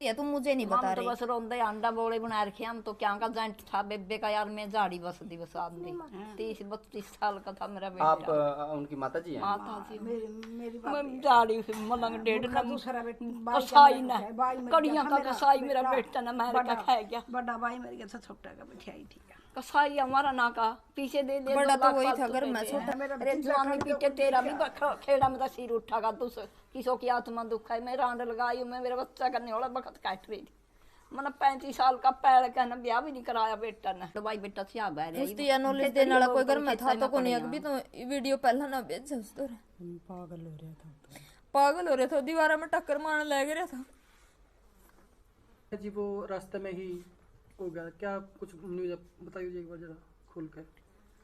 ये तुम मुझे नहीं बता हम तो रहे। बस रोंदे अंडा बोले बना रखे हम तो क्या का जेंट था बेबे का यार मैं झाड़ी बस दी बस आदमी 30-32 साल का था मेरा आप बेटा। उनकी माता जी हैं? माता जी मेरी मैं बात झाड़ी फिर मलंग डेढ़ दूसरा न दूसरा बाई का कसाई मेरा न है, बाई मर गया कड़ियां था का मेरा कसाई मेरा बेटा न मैंने का खा गया। बड़ा बाई मर गया था, छोटा का बिठाई थी। कसाई हमारा ना का पीछे दे दे बड़ा 2 तो लाख वही था, फालतू घर में देते छोटा हैं। मेरा अरे भतीजा जवानी खा के पीटे वो तेरा भी बिगड़ा। खेड़ा में तो सिर उठागा तू किसो की आत्मा दुख है मैं रांड लगाई मैं मेरा बच्चा करने वाला वक्त काट रही थी मैंने 35 साल का पैर कहना ब्याह भी नहीं कराया बेटा ने तो भाई बेटा से आ गए उसकी नॉलेज देने वाला कोई घर में था तो कोनी अभी तो वीडियो पहला ना भेज उस तो पागल हो रहा था। पागल हो रहे थे, दीवार में टक्कर मारने लग रहा था जी। वो रास्ते में ही हो गया क्या? कुछ न्यूज बताइए एक बार जरा खोल कर।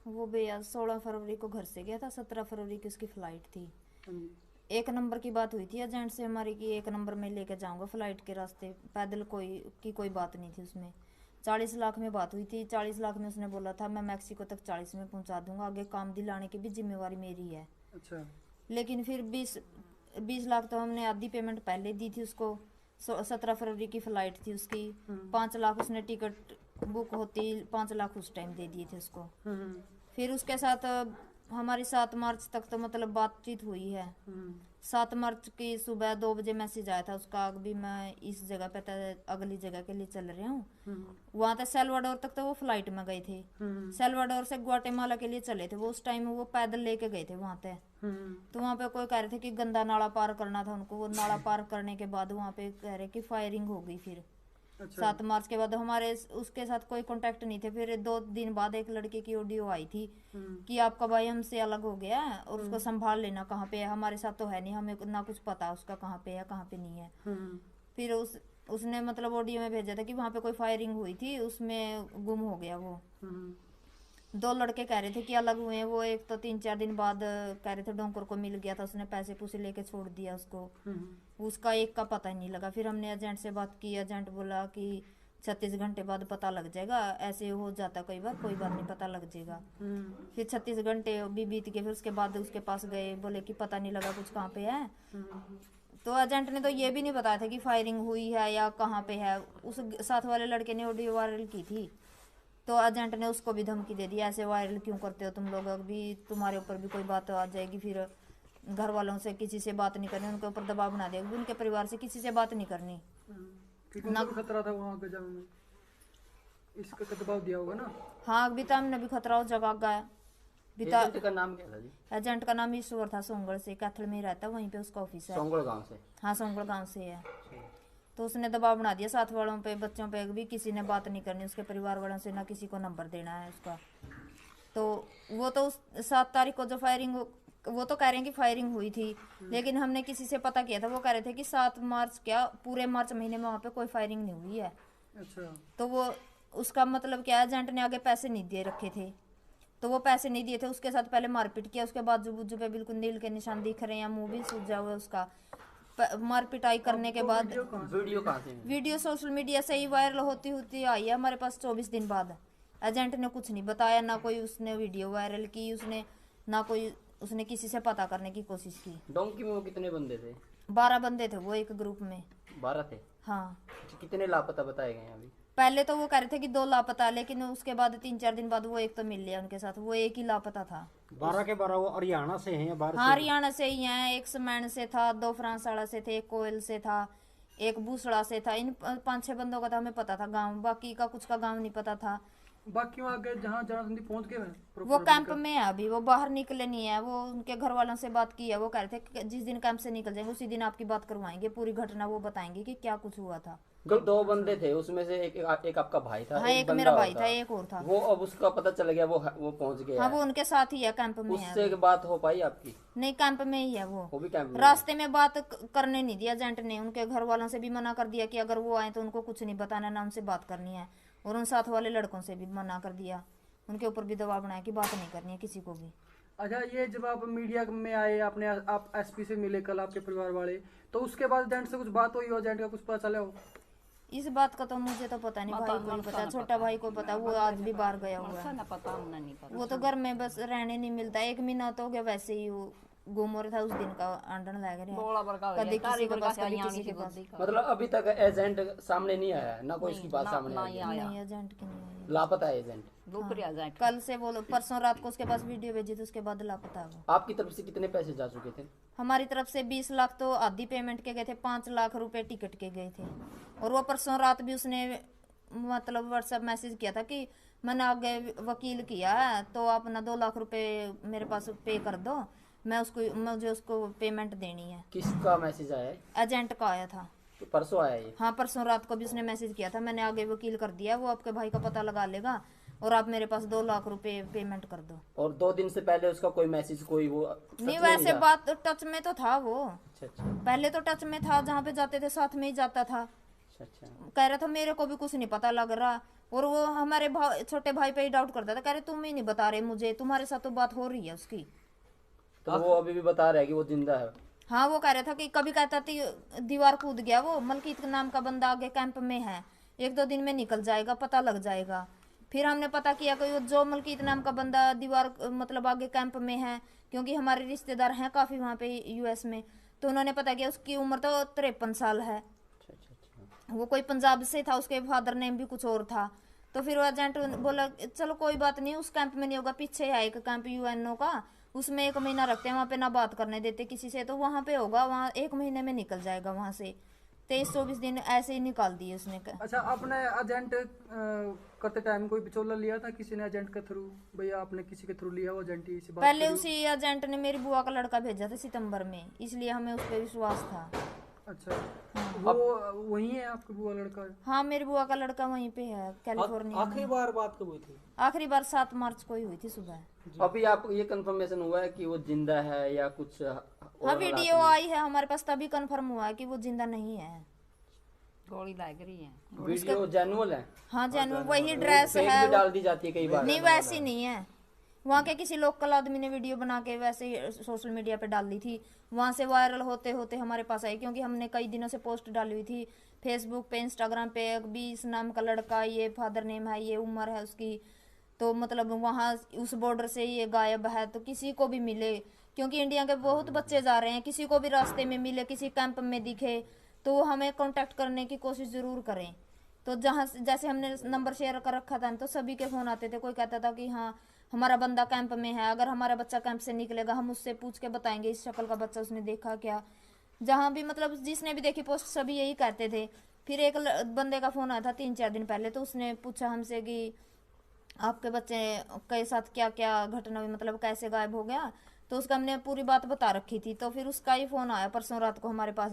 वो भैया 16 फरवरी को घर से गया था, 17 फरवरी की उसकी फ्लाइट थी। हाँ जी। 1 नंबर की बात हुई थी एजेंट से हमारी कि 1 नंबर में लेके जाऊंगा फ्लाइट के रास्ते, पैदल कोई बात नहीं थी उसमें। 40 लाख में बात हुई थी, 40 लाख में उसने बोला था मैं मैक्सिको तक 40 में पहुंचा दूंगा, आगे काम दिलाने की भी जिम्मेवारी मेरी है। अच्छा। लेकिन फिर 20 लाख तो हमने आधी पेमेंट पहले दी थी उसको। 17 फरवरी की फ्लाइट थी उसकी, 5 लाख उसने टिकट बुक होती 5 लाख उस टाइम दे दिए थे उसको। फिर उसके साथ हमारी 7 मार्च तक तो मतलब बातचीत हुई है। 7 मार्च की सुबह 2 बजे मैसेज आया था उसका भी मैं इस जगह पे अगली जगह के लिए चल रहा हूँ। वहां तक सेल्वाडोर तक तो वो फ्लाइट में गए थे, सेल्वाडोर से ग्वाटेमाला के लिए चले थे वो। उस टाइम वो पैदल लेके गए थे वहां पे। तो वहां पे कोई कह रहे थे कि गंदा नाला पार करना था उनको। वो नाला पार करने के बाद वहां पे कह रहे कि फायरिंग हो गई। फिर 7 मार्च के बाद हमारे उसके साथ कोई कांटेक्ट नहीं थे। फिर 2 दिन बाद एक लड़के की ऑडियो आई थी कि आपका भाई हमसे अलग हो गया है और उसको संभाल लेना, कहाँ पे है, हमारे साथ तो है नहीं, हमें ना कुछ पता उसका कहाँ पे है कहाँ पे नहीं है। फिर उसने मतलब ऑडियो में भेजा था कि वहां पे कोई फायरिंग हुई थी, उसमें गुम हो गया वो। 2 लड़के कह रहे थे कि अलग हुए हैं वो। एक तो 3-4 दिन बाद कह रहे थे डोंकर को मिल गया था, उसने पैसे पूसे लेके छोड़ दिया उसको। उसका एक का पता ही नहीं लगा। फिर हमने एजेंट से बात की, एजेंट बोला कि 36 घंटे बाद पता लग जाएगा, ऐसे हो जाता कई बार, कोई बात नहीं पता लग जाएगा। फिर 36 घंटे भी बीत गए। फिर उसके बाद उसके पास गए, बोले कि पता नहीं लगा कुछ कहाँ पे है। तो एजेंट ने तो ये भी नहीं बताया था कि फायरिंग हुई है या कहाँ पे है। उस साथ वाले लड़के ने ऑडियो वायरल की थी तो एजेंट ने उसको भी धमकी दे दी, ऐसे वायरल क्यों करते हो तुम लोग, अभी तुम्हारे ऊपर भी कोई बात आ जाएगी। फिर घर वालों से किसी से बात नहीं करनी, उनके ऊपर दबाव बना देगा, उनके परिवार से किसी से बात नहीं करनी। ना खतरा था वहाँ पे जाने में, इसका दबाव दिया होगा ना। हाँ अभी तो हमने भी खतरा हो जगह गया। एजेंट का नाम क्या था जी? एजेंट का नाम ईश्वर था, सोंगड़ से, कैथल में ही रहता, वहीं पे उसका ऑफिस है। सोंगड़ गांव से? हाँ सोंगड़ गांव से है। तो उसने दबाव बना दिया साथ वालों पे, बच्चों पे भी किसी ने बात नहीं करनी, उसके परिवार वालों से ना किसी को नंबर देना है उसका। तो वो तो 7 तारीख को जो फायरिंग वो तो कह रहे हैं कि फायरिंग हुई थी, लेकिन हमने किसी से पता किया था, वो कह रहे थे कि 7 मार्च क्या पूरे मार्च महीने में वहाँ पे कोई फायरिंग नहीं हुई है। अच्छा। तो वो उसका मतलब क्या, एजेंट ने आगे पैसे नहीं दे रखे थे तो वो पैसे नहीं दिए थे, उसके साथ पहले मारपीट किया, उसके बाद जुबुजू पे बिल्कुल नील के निशान दिख रहे हैं, मुंह भी सूजा हुआ उसका। मारपिटाई करने के बाद वीडियो कहाँ से? वीडियो सोशल मीडिया से ही वायरल होती होती आई है हमारे पास 24 दिन बाद। एजेंट ने कुछ नहीं बताया, ना कोई उसने वीडियो वायरल की, उसने ना कोई उसने किसी से पता करने की कोशिश की। डोंकी में वो कितने बंदे थे? 12 बंदे थे वो एक ग्रुप में। 12 थे? हाँ। कितने लापता बताए गए हैं अभी? पहले तो वो कह रहे थे कि 2 लापता, लेकिन उसके बाद 3-4 दिन बाद वो एक तो मिल लिया उनके साथ, वो एक ही लापता था। 12 के 12 वो हरियाणा से हैं या बाहर? हाँ हरियाणा से ही हैं, एक समैन से था, 2 फ्रांसवाड़ा से थे, एक कोयल से था, एक भूसड़ा से था। इन 5-6 बंदों का तो हमें पता था गांव, बाकी का कुछ का गांव नहीं पता था। बाकी वहाँ गए जहाँ जनासंधि पहुँच गए हैं वो कैंप में है अभी, वो बाहर निकले नहीं है। वो उनके घर वालों से बात की है, वो कह रहे थे कि जिस दिन कैंप से निकल जाएंगे उसी दिन आपकी बात करवाएंगे, पूरी घटना वो बताएंगे कि क्या कुछ हुआ था। जो 2 बंदे थे उसमें से एक आपका भाई था? हाँ एक मेरा भाई था, एक और था। वो अब उसका पता चल गया, वो पहुंच गया? हाँ वो उनके साथ ही है, कैंप में है। उससे बात हो पाई आपकी? नहीं कैंप में ही है वो भी कैंप में? रास्ते में बात करने नहीं दिया एजेंट ने, उनके घर वालों से भी मना कर दिया कि अगर वो आए तो उनको कुछ नहीं बताना, ना उनसे बात करनी है। और उन साथ वाले लड़कों से भी मना कर दिया, उनके ऊपर भी दबाव बनाया कि बात नहीं करनी है किसी को भी। अच्छा, ये जब आप मीडिया में आए, आपने आप एसपी से मिले कल आपके परिवार वाले, तो उसके बाद एजेंट से कुछ बात हुई हो, एजेंट का कुछ पता चला हो? इस बात का तो मुझे तो पता नहीं, भाई को ही पता, छोटा भाई को पता, वो आज भी बाहर गया हुआ है। ना पता हमने नहीं पता। वो तो घर में बस रहने नहीं मिलता, 1 महीना तो हो गया वैसे ही वो गुम हो रहा था उस दिन का आंडन लग रहा बोला बरका हो कभी गया किसी के पास कभी आनी किसी के सी पास बुद्धि का मतलब अभी तक एजेंट सामने नहीं आया है, ना कोई इसकी बात सामने ना आई ही है। आया नहीं एजेंट की नहीं आई। लापता है एजेंट। दूसरे एजेंट कल से बोलो, परसों रात को उसके पास वीडियो भेजी थी, उसके बाद लापता है वो। आपकी तरफ से कितने पैसे जा चुके थे? हमारी तरफ से 20 लाख तो आधी पेमेंट के गए थे, 5 लाख रुपए टिकट के गए थे। और वो परसों रात भी उसने मतलब व्हाट्सएप मैसेज किया था कि मैंने आगे वकील किया है तो आप ना 2 लाख रुपए मेरे पास पे कर दो, मुझे उसको पेमेंट देनी है। किसका मैसेज आया है? एजेंट का आया था। तो परसों आया ये? हाँ, परसों रात को भी उसने मैसेज किया था, मैंने आगे वकील कर दिया, वो आपके भाई का पता लगा लेगा और आप मेरे पास 2 लाख रुपए पेमेंट कर दो। और 2 दिन से पहले उसका कोई मैसेज, कोई वो टच नहीं, में वैसे था? बात टच में तो था वो, अच्छा अच्छा पहले तो टच में था, जहाँ पे जाते थे साथ में ही जाता था। अच्छा अच्छा। कह रहा था मेरे को भी कुछ नहीं पता लग रहा, और वो हमारे छोटे भाई पे ही डाउट करता था, कह रहे तुम ही नहीं बता रहे मुझे, तुम्हारे साथ तो बात हो रही है उसकी। तो वो अभी भी बता रहा है कि वो जिंदा है? हाँ, वो कह रहा था कि कभी कहता था दीवार कूद गया, वो मलकीत नाम का बंदा आगे कैंप में है, 1-2 दिन में निकल जाएगा, पता लग जाएगा। फिर हमने पता किया कि जो मलकीत नाम का बंदा दीवार मतलब आगे कैंप में है, क्योंकि हमारे रिश्तेदार हैं काफी वहाँ पे यूएस में, तो उन्होंने पता किया उसकी उम्र तो 53 साल है। अच्छा अच्छा अच्छा। वो कोई पंजाब से था, उसके फादर नेम भी कुछ और था। तो फिर वो एजेंट बोला चलो कोई बात नहीं, उस कैंप में नहीं होगा, पीछे है एक कैंप यूएनओ का, उसमें 1 महीना रखते हैं, वहाँ पे ना बात करने देते किसी से, तो वहाँ पे होगा, वहाँ 1 महीने में निकल जाएगा वहाँ से। 23-24 दिन ऐसे ही निकाल दिए उसने। अच्छा, आपने एजेंट करते टाइम कोई बिचौला लिया था किसी ने एजेंट के थ्रू? भैया आपने किसी के थ्रू लिया वो एजेंट ही से बात पहले करी? उसी एजेंट ने मेरी बुआ का लड़का भेजा था सितंबर में, इसलिए हमें उस पर विश्वास था। अच्छा, वो वही है आपकी बुआ लड़का? हाँ, मेरी बुआ का लड़का वहीं पे है कैलिफोर्निया आखिरी में। बार बात कब हुई थी? आखिरी बार 7 मार्च को ही हुई थी सुबह। अभी आपको ये कंफर्मेशन हुआ है कि वो जिंदा है या कुछ हाँ, और वीडियो हालात आई है हमारे पास, तभी कंफर्म हुआ है कि वो जिंदा नहीं है। गोली लग रही है। में? वीडियो जेन्युइन है? हाँ, जानू वही ड्रेस फेक है भी डाल दी जाती है कई बार। नहीं, वैसी नहीं है। वहाँ के किसी लोकल आदमी ने वीडियो बना के वैसे ही सोशल मीडिया पे डाल दी थी, वहाँ से वायरल होते होते हमारे पास आई, क्योंकि हमने कई दिनों से पोस्ट डाली हुई थी फेसबुक पे, इंस्टाग्राम पे। अभी इस नाम का लड़का, ये फादर नेम है, ये उम्र है उसकी, तो मतलब वहाँ उस बॉर्डर से ये गायब है, तो किसी को भी मिले, क्योंकि इंडिया के बहुत बच्चे जा रहे हैं, किसी को भी रास्ते में मिले, किसी कैंप में दिखे तो हमें कांटेक्ट करने की कोशिश जरूर करें। तो जहाँ जैसे हमने नंबर शेयर कर रखा था तो सभी के फोन आते थे, कोई कहता था कि हाँ हमारा बंदा कैंप में है, अगर हमारा बच्चा कैंप से निकलेगा हम उससे पूछ के बताएंगे इस शक्ल का बच्चा उसने देखा क्या। जहाँ भी मतलब जिसने भी देखी पोस्ट सभी यही कहते थे। फिर एक बंदे का फोन आया था 3-4 दिन पहले, तो उसने पूछा हमसे कि आपके बच्चे के साथ क्या क्या घटना हुई, मतलब कैसे गायब हो गया, तो उसका हमने पूरी बात बता रखी थी। तो फिर उसका ही फोन आया परसों रात को हमारे पास,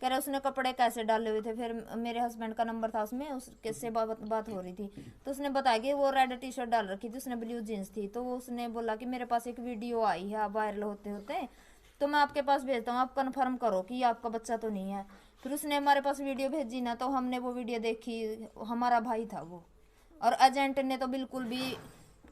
कह रहे उसने कपड़े कैसे डाले हुए थे। फिर मेरे हस्बैंड का नंबर था उसमें, उसके से बात हो रही थी, तो उसने बताया कि वो रेड टी शर्ट डाल रखी थी, उसने ब्लू जीन्स थी। तो वो उसने बोला कि मेरे पास एक वीडियो आई है वायरल होते होते, तो मैं आपके पास भेजता हूँ, आप कंफर्म करो कि आपका बच्चा तो नहीं है। फिर उसने हमारे पास वीडियो भेजी ना, तो हमने वो वीडियो देखी, हमारा भाई था वो। और एजेंट ने तो बिल्कुल भी,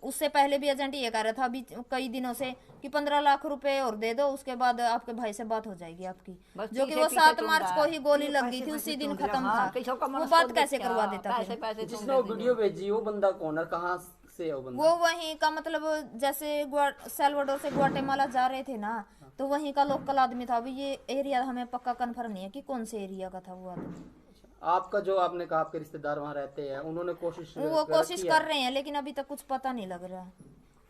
उससे पहले भी एजेंट ये कह रहा था अभी कई दिनों से कि 15 लाख रुपए और दे दो, उसके बाद आपके भाई से बात हो जाएगी आपकी, बस जो कि पीछे वो पीछे 7 चल मार्च रहा को है। ही गोली लग गई थी, उसी दिन खत्म था। किसी का वो मन बात तो कैसे देखा, करवा देता पैसे फिर? पैसे जिसने वो वीडियो भेजी वो बंदा कौन है, कहाँ से है वो बंदा? वो वहीं का, मतलब जैसे सेल्वाडोर से ग्वाटेमाला जा रहे थे ना, तो वहीं का लोकल आदमी था। अभी ये एरिया हमें पक्का कंफर्म नहीं है कि कौन से एरिया का था वो आदमी। आपका जो आपने कहा आपके रिश्तेदार वहाँ रहते हैं, उन्होंने कोशिश वो कोशिश रखी है? कर रहे हैं, लेकिन अभी तक कुछ पता नहीं लग रहा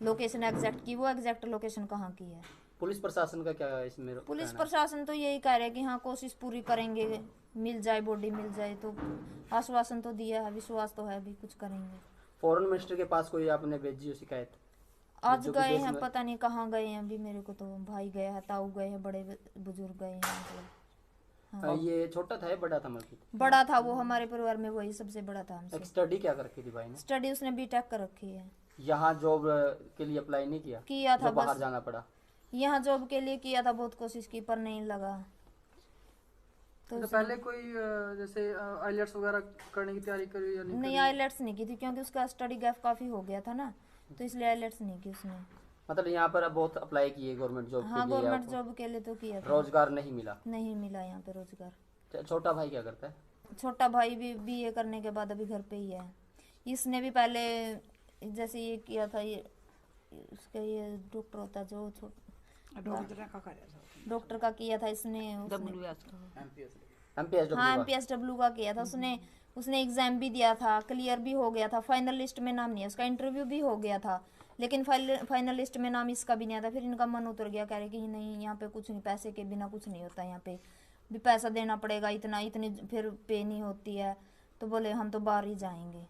लोकेशन एग्जैक्ट की, वो एग्जैक्ट लोकेशन कहाँ की है। पुलिस प्रशासन का क्या है इसमें पुलिस कहना? प्रशासन तो यही कह रहे हैं कि हाँ कोशिश पूरी करेंगे, मिल जाए, बॉडी मिल जाए। तो आश्वासन तो दिया है, विश्वास तो है, अभी कुछ करेंगे। फॉरेन मिनिस्टर के पास कोई आपने भेजी हो शिकायत? आज जो कि गए देश हैं, में- पता नहीं कहाँ गए हैं, अभी मेरे को तो भाई गया है, ताऊ गए हैं, बड़े बुजुर्ग गए हैं, मतलब ये छोटा था या बड़ा था मलकित? बड़ा था वो, हमारे परिवार में वही सबसे बड़ा था हमसे। एक स्टडी क्या कर रखी थी भाई ने? स्टडी उसने बीटेक कर रखी है। यहाँ जॉब के लिए अप्लाई नहीं किया? किया था, जो बाहर बस जाना पड़ा? यहाँ जॉब के लिए किया था, बहुत कोशिश की पर नहीं लगा। तो तो पहले कोई जैसे आइलेट्स वगैरह करने की तैयारी करी या नहीं नहीं, आईलेट्स नहीं की थी, क्योंकि उसका स्टडी गैप काफी हो गया था ना, तो इसलिए आईलेट्स नहीं की उसने। मतलब यहाँ पर अब बहुत अप्लाई किए गवर्नमेंट जॉब हाँ, के लिए? गवर्नमेंट आपको जॉब के लिए तो किया था, रोजगार नहीं मिला? नहीं मिला यहाँ पे रोजगार। छोटा भाई क्या करता है? छोटा भाई भी बीए करने के बाद अभी घर पे ही है। इसने भी पहले जैसे ये किया था, ये उसका ये डॉक्टर होता जो डॉक्टर का कराया था। डॉक्टर का किया था इसने, WS MPSW हाँ का। MPSW का किया था उसने। उसने एग्जाम भी दिया था, क्लियर भी हो गया था, फाइनल लिस्ट में नाम नहीं है उसका, इंटरव्यू भी हो गया था, लेकिन फाइनल लिस्ट में नाम इसका भी नहीं आया था। फिर इनका मन उतर गया, कह रहे कि नहीं यहाँ पे कुछ नहीं, पैसे के बिना कुछ नहीं होता, यहाँ पे भी पैसा देना पड़ेगा, इतनी फिर पे नहीं होती है, तो बोले हम तो बाहर ही जाएंगे।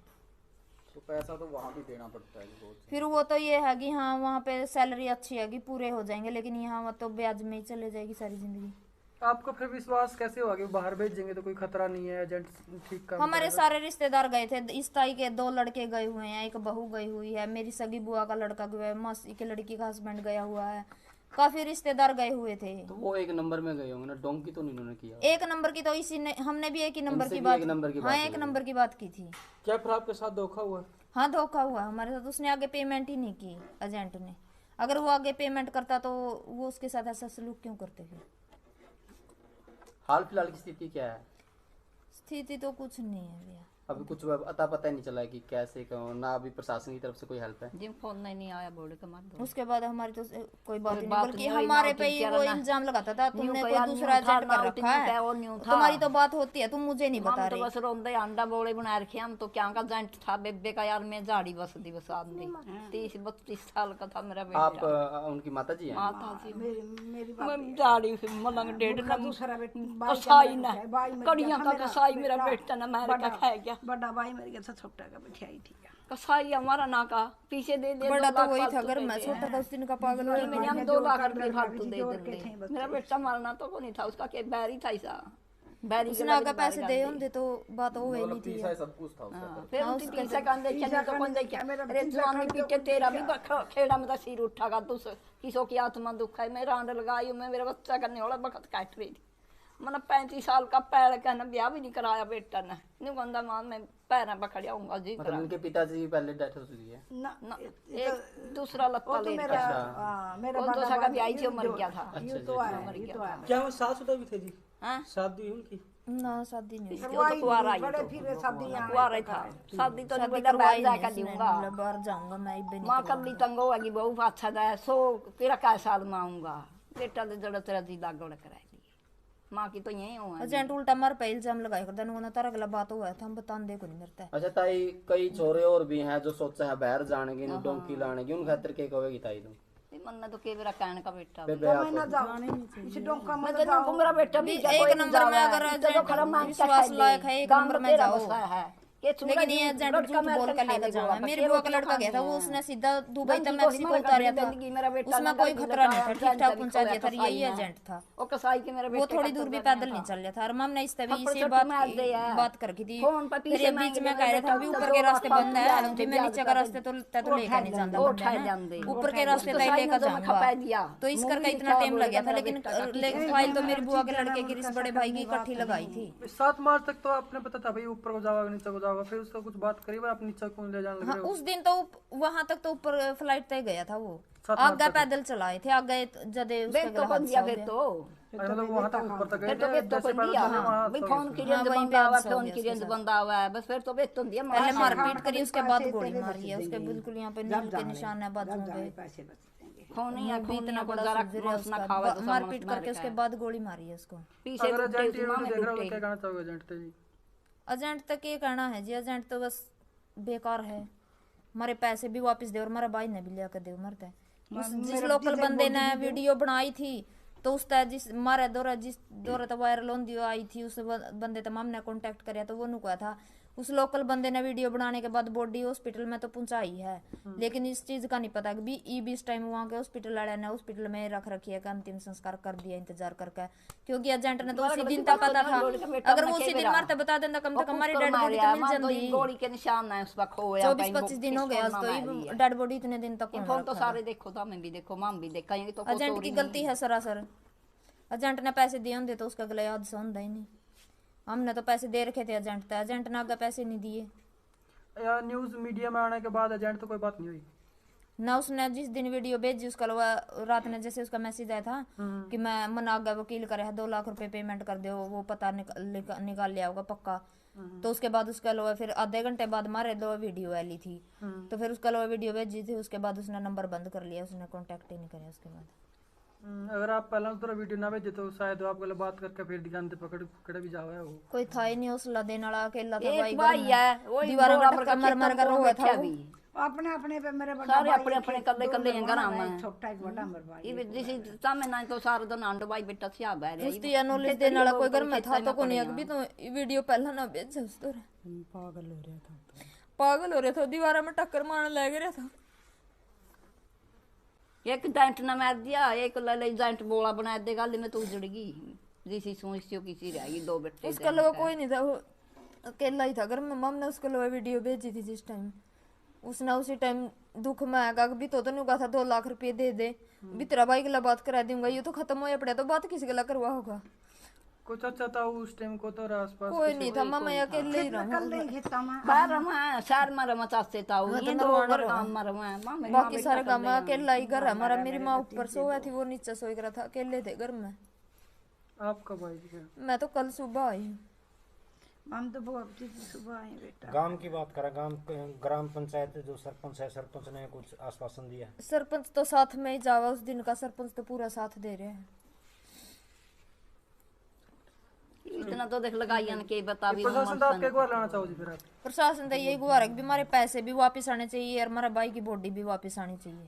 तो पैसा तो वहाँ भी देना पड़ता है बहुत। फिर वो तो ये है कि हाँ वहाँ पे सैलरी अच्छी है कि पूरे हो जाएंगे, लेकिन यहाँ तो ब्याज में ही चले जाएगी सारी जिंदगी। आपको फिर विश्वास कैसे हुआ कि बाहर भेजेंगे तो कोई खतरा नहीं है, एजेंट ठीक काम हमारे करेगा? सारे रिश्तेदार गए थे, इस ताई के 2 लड़के गए हुए हैं, एक बहू गई हुई है, मेरी सगी बुआ का लड़का गया है, मौसी के लड़की का हस्बैंड गया हुआ है, काफी रिश्तेदार गए हुए थे। तो वो एक नंबर में गए होंगे ना, डोंकी तो नहीं उन्होंने किया। एक नंबर की तो इसी ने, हमने भी एक ही नंबर इनसे की भी बात, एक नंबर की हाँ बात एक हुई। नंबर की बात की थी। क्या फिर आपके साथ धोखा हुआ? हाँ धोखा हुआ हमारे साथ, उसने आगे पेमेंट ही नहीं की एजेंट ने। अगर वो आगे पेमेंट करता तो वो उसके साथ ऐसा सलूक क्यों करते फिर। हाल फिलहाल की स्थिति क्या है? स्थिति तो कुछ नहीं है भैया, अभी कुछ अता पता ही नहीं चला है कि कैसे क्यों, ना अभी प्रशासन की तरफ से कोई हेल्प है। जिन फोन नहीं आया बोले के मत दो। उसके बाद हमारी तो कोई बात ही नहीं, बात बल्कि नहीं हुई, हमारे ना पे ही टीचर वो ना- इल्जाम लगाता था तुमने न्यू कोई कया, दूसरा न्यू था, एजेंट कर ना रखा है, न्यू वो न्यू था। तुम्हारी तो बात होती है, तुम मुझे नहीं बता हम तो रहे। बस रोंदे अंडा बोले बना रखे हम तो क्या का जेंट था बेबे का यार, मैं झाड़ी बस दी बस आदमी 30-32 साल का था मेरा आप बेटा। उनकी माता जी हैं? माता जी मेरी मैं झाड़ी से मलंग डेढ़ का ना दूसरा बेटा कसाई ना कड़ियां का कसाई मेरा बेटा ना मार के खाया गया। बड़ा भाई मेरे के साथ छोटा का बिठाई थी। कसाई हमारा ना का पीछे दे दे बड़ा 2 तो लाख वही था, फालतू अगर दे मैं दे। छोटा था उस दिन का पागल हो मैंने हम गया। 2 लाख रुपए जोड़ फालतू दे जोड़ के देंगे। थे बस। मेरा बेटा मारना तो को नहीं था, उसका के बैरी था ऐसा बैरी उसने आगे पैसे दे होंगे तो बात हो गई नहीं थी। पीसा सब कुछ था उसका। फिर उसी पीछे कान देखा नहीं तो कौन देखा। अरे जवानी पीटे तेरा भी खेड़ा में तो सिर उठागा तू किसो की आत्मा दुख है। मैं रांड लगाई मैं मेरा बच्चा करने वाला वक्त काट रही थी। मतलब 35 साल का पैर कहना ब्याह भी नहीं कराया बेटा ने नहीं कहता मां मैं पैर पकड़िया हूँ जी मतलब उनके पिताजी पहले डेथ हो चुकी है। ना ना एक दूसरा लत्ता वो तो ले मेरा अच्छा। हाँ, मेरा वो तो बड़ा सगा भाई ब्याही थी, मर गया था। ये तो आया ये तो आया। क्या वो सासुदा भी थे जी? हाँ शादी हुई उनकी? ना शादी नहीं हुई। वो तो कुआरा ही बड़े तो फिर शादी यहाँ कुआरा ही था। शादी तो नहीं शादी बोला करवाई बाहर नहीं जाकर उसने, दूंगा बोला बाहर जाऊंगा मैं इबे नहीं माँ करवाऊंगा। कल्ली तंगो होगी बहु अच्छा जाए सो तेरा क्या साल में आऊंगा बेटा तो जड़ा तेरा दी दागड़ कराएगी माँ की तो यही हुआ एजेंट उल्टा मार पे इल्जाम लगाया करता ना, तारा अगला बात हुआ था हम बता दे को नहीं मरता है। अच्छा ताई, कई छोरे और भी हैं जो सोचा है बाहर जाने की, डोंकी लाने की, उन खातिर के कहोगी ताई तुम? मन तो के मेरा कहने का बेटा बेबे मैं आप ना जाऊँ इसे डोंका मैं मत तो मेरा बेटा भी एक नंबर में अगर एजेंट विश्वास लायक है, एक नंबर में जाओ। लेकिन ये एजेंट झूठ बोल कर लेकर जाओ। मेरी बुआ का लड़का गया था, वो उसने सीधा दुबई तक मैक्सिको उतारा था, उसमें कोई खतरा नहीं था, ठीक ठाक पहुंचा दिया था। यही एजेंट था, वो कसाई के मेरा वो थोड़ी दूर भी पैदल नहीं चल रहा था। और हम ने इस तभी से बात कर की थी, फिर ये बीच में कह रहे थे अभी ऊपर के रास्ते बंद है, फिर मैं नीचे का रास्ते तो लेकर नहीं जाता बंदा, ऊपर के रास्ते तक लेकर जाऊंगा। तो इस करके इतना टाइम लग गया था। लेकिन फाइल तो मेरी बुआ के लड़के की बड़े भाई की इकट्ठी लगाई थी। 7 मार्च तक तो आपने पता था भाई ऊपर को जाओगे नीचे को जाओगे, फिर उसका कुछ बात करी आप नीचे को ले जाने लग हाँ रहे हो? उस दिन तो वहां तक तो ऊपर फ्लाइट तय गया था, वो 7 मार्च आगे तक। पैदल चलाए थे, आगे जदे उसका तो गला बन हादसा गया हो फिर गया। तो मतलब वहां तक ऊपर तक गए फिर तो थे, बेत तो जैसे बन पैदल गया चले वहां भाई हादसा हो फोन गया। की रेंज वहीं बंदा पे हुआ हादसा हो फोन गया की उसके रेंज साथ। बंदा हुआ है बस फिर तो बेत तो दिया पहले मार मारपीट करी, उसके बाद पैसे गोली तेरे मारी है, बच उसके जाएंगे। बिल्कुल यहाँ पे जब नील के जाने, निशान है जब बाजू जाने पे। पैसे बच जाएंगे। खून ही है भी खून इतना ही बड़ा जरा सुजर है मांस ना उसका, खावे तो मारपीट करके उसके बाद गोली मारी है उसको। पीछे अगर टूटे एजेंट ये मां वीडियो में देख रहा हो तो टूटे क्या कहना चाहोगे एजेंट से जी? एजेंट तक ये कहना है जी, एजेंट तो बस बेकार है, हमारे पैसे भी वापस दे और हमारे भाई ने भी लिया कर दे मरता है। जिस लोकल बंदे ने वीडियो बनाई थी तो उस तरह जिस मारे जिस दौरे तो वायरल होती आई थी, उस बंदे तक हमने कांटेक्ट कराया तो वो नु कहा था उस लोकल बंदे ने वीडियो बनाने के बाद बॉडी हॉस्पिटल में तो पहुंचाई है, लेकिन इस चीज का नहीं पता कि इस टाइम वहाँ के हॉस्पिटल वाले ने हॉस्पिटल में रख रखी है कि अंतिम संस्कार कर दिया इंतजार करके, क्योंकि एजेंट ने तो उसी दिन तक पता था। अगर वो उसी दिन मारते बता देता कम से कम हमारी डेड बॉडी तो मिल जाती। गोली के निशान है उस पर खोया 24-25 दिन हो गया तो डेड बॉडी इतने दिन तक कौन फोन तो रखा? सारे देखो था मैं भी देखो माम भी देखा ये तो एजेंट की गलती है सरासर। एजेंट ने पैसे दिए होंगे तो उसका अगला हादसा होता ही नहीं। हमने तो पैसे दे रखे थे एजेंट थे, एजेंट ने आगे पैसे नहीं दिए या न्यूज मीडिया में आने के बाद एजेंट तो कोई बात नहीं हुई ना। उसने जिस दिन वीडियो भेजी उसका रात में जैसे उसका मैसेज आया था कि मैं मन आगे वकील करे है 2 लाख रुपए पेमेंट कर दो, वो पता निकाल लिया होगा पक्का। तो उसके बाद उसका लोग फिर आधे घंटे बाद मारे दो वीडियो वाली थी, तो फिर उसका लोग वीडियो भेजी थी, उसके बाद उसने नंबर बंद कर लिया, उसने कांटेक्ट ही नहीं किया उसके बाद। अगर आप पहला तो वीडियो ना भेजे तो शायद वो आपको बात करके फिर दिखाने पकड़ पकड़ भी जाओ है वो। कोई था ही नहीं हौसला देने वाला, अकेला था एक भाई है वो दीवार में टक्कर मर मर कर रोया था वो। भी अपने अपने पे मेरे बड़ा सारे भाई अपने अपने कल्ले कल्ले हैं घर में छोटा एक बड़ा मेरा भाई ये जिस सामने ना तो सारे दिन आंडो भाई बेटा सिया बह रहा उसकी या नॉलेज देने वाला कोई घर में था तो कोई नहीं, अभी तो वीडियो पहला ना भेज उस तो पागल हो रहा था, दीवार में टक्कर मारने लग रहा था। एक डेंट ना मार दिया, एक ले ले डेंट बोला बना देगा में तो उजड़ गई जिसी सोचियो किसी रहेगी दो बेटे उसके अलावा कोई नहीं था, वो अकेला ही था घर में। मम ने उसके अलावा वीडियो भेजी थी जिस टाइम उसने उसी टाइम दुख में आएगा भी तो नहीं कहा था 2 लाख रुपए दे दे भी तेरा भाई के लिए बात करा दूंगा, ये तो खत्म हो पड़ा तो बात किसी के लिए करवा होगा। कुछ अच्छा था उस टाइम को तो आसपास कोई नहीं था, मम्मा अकेले ही रहा। कल नहीं खेता में बाहर रहा शहर में रहा चाहते था वो ये दो घर काम में रहा मां बाकी सारे गांव में अकेला ही घर है हमारा। मेरी माँ ऊपर सोया थी, वो नीचे सोई रहा था, अकेले थे घर में। आप कब आई थी? मैं तो कल सुबह आई हूँ। हम तो बहुत सुबह आए बेटा। गांव की बात करें, ग्राम पंचायत जो सरपंच है, सरपंच ने कुछ आश्वासन दिया? सरपंच तो साथ में ही जावा उस दिन का, सरपंच तो पूरा साथ दे रहे हैं। इतना तो देख लगाई के बता भी प्रशासन तो आपके एक बार लाना चाहो जी फिर आप? प्रशासन तो यही गुहार है कि हमारे पैसे भी वापस आने चाहिए और हमारे भाई की बॉडी भी वापस आनी चाहिए।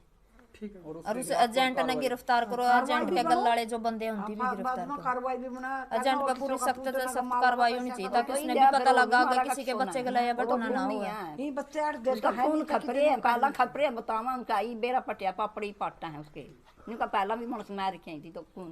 ठीक है। और उस एजेंट ने गिरफ्तार करो, एजेंट के गल्लाड़े जो बंदे हैं उनकी भी बाद गिरफ्तार में करो। कार्रवाई भी बना एजेंट पे पूरी सख्त से सख्त कार्रवाई होनी चाहिए ताकि उसने भी पता लगा कि किसी के बच्चे के लिए बटना ना हो। ये बच्चे 8 दिन उसका खून खपरे है, पहला खपरे बतावा उनका ई बेरा पटिया पापड़ी पाटा है उसके, उनका पहला भी मनुष्य मार रखी थी तो खून